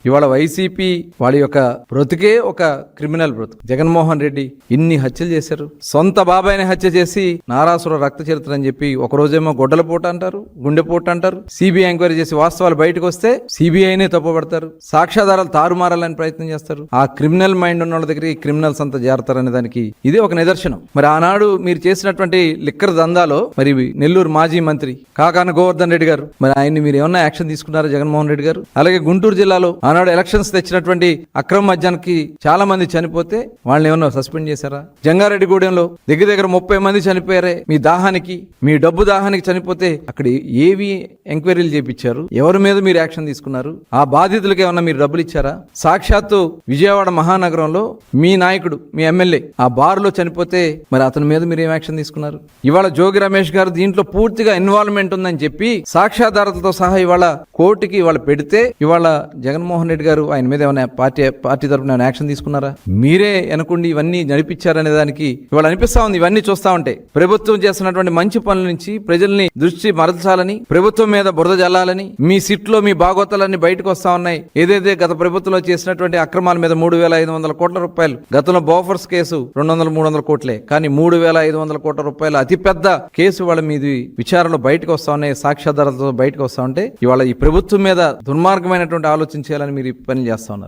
ఇవాళ వైసీపీ వాళ్ళ యొక్క బ్రతుకే ఒక క్రిమినల్ బ్రతుకు. జగన్మోహన్ రెడ్డి ఇన్ని హత్యలు చేశారు. సొంత బాబాయిని హత్య చేసి నారాసుర రక్త చరిత్ర అని చెప్పి ఒక రోజేమో గొడ్డల పోటు అంటారు, గుండెపోటు అంటారు. సిబిఐ ఎంక్వైరీ చేసి వాస్తవాలు బయటకు వస్తే సిబిఐనే తప్పుపడతారు. సాక్ష్యాధారాలు తారుమారాలని ప్రయత్నం చేస్తారు. ఆ క్రిమినల్ మైండ్ ఉన్న వాళ్ళ దగ్గర క్రిమినల్స్ అంతా చేరతారనే దానికి ఇది ఒక నిదర్శనం. మరి ఆనాడు మీరు చేసినటువంటి లిక్కర్ దందాలో మరి నెల్లూరు మాజీ మంత్రి కాకాన గోవర్ధన్ రెడ్డి గారు, మరి ఆయన్ని మీరు ఏమన్నా యాక్షన్ తీసుకున్నారా జగన్మోహన్ రెడ్డి గారు? అలాగే గుంటూరు జిల్లాలో ఆనాడు ఎలక్షన్స్ తెచ్చినటువంటి అక్రమ మద్యానికి చాలా మంది చనిపోతే వాళ్ళని ఏమన్నా సస్పెండ్ చేశారా? జంగారెడ్డిగూడెంలో దగ్గర 30 మంది చనిపోయారే మీ దాహానికి, మీ డబ్బు దాహానికి చనిపోతే అక్కడ ఏవి ఎంక్వైరీలు చేపించారు? ఎవరి మీద మీరు యాక్షన్ తీసుకున్నారు? ఆ బాధితులకు ఏమన్నా మీరు డబ్బులు ఇచ్చారా? సాక్షాత్తు విజయవాడ మహానగరంలో మీ నాయకుడు, మీ ఎమ్మెల్యే ఆ బార్లో చనిపోతే మరి అతని మీద మీరు ఏం యాక్షన్ తీసుకున్నారు? ఇవాళ జోగి రమేష్ గారు దీంట్లో పూర్తిగా ఇన్వాల్వ్మెంట్ ఉందని చెప్పి సాక్ష్యాధారాలతో సహా ఇవాళ కోర్టుకి ఇవాళ పెడితే ఇవాళ జగన్మోహన్ రెడ్డి గారు ఆయన మీద ఏమైనా పార్టీ తరఫున యాక్షన్ తీసుకున్నారా? మీరే అనుకోండి ఇవన్నీ నడిపించారనే దానికి ఇవాళ అనిపిస్తా ఉంది. ఇవన్నీ చూస్తా ఉంటే ప్రభుత్వం చేస్తున్నటువంటి మంచి పనుల నుంచి ప్రజల్ని దృష్టి మరల్చాలని, ప్రభుత్వం మీద బురద జల్లాలని, మీ సిట్లో మీ బాగోతాలన్నీ బయటకు వస్తా ఉన్నాయి. ఏదైతే గత ప్రభుత్వంలో చేసినటువంటి అక్రమాల మీద 3,500 కోట్ల రూపాయలు, గతంలో బోఫర్స్ కేసు 200-300 కోట్లే, కానీ 3,500 కోట్ల రూపాయల అతిపెద్ద కేసు వాళ్ళ మీద విచారణలో బయటకు వస్తా ఉన్నాయి. సాక్ష్యాధారాలతో బయటకు వస్తా ఉంటే ఇవాళ ఈ ప్రభుత్వం మీద దుర్మార్గమైనటువంటి ఆలోచన చేయాలని మీరు ఈ పని చేస్తా ఉన్నారు.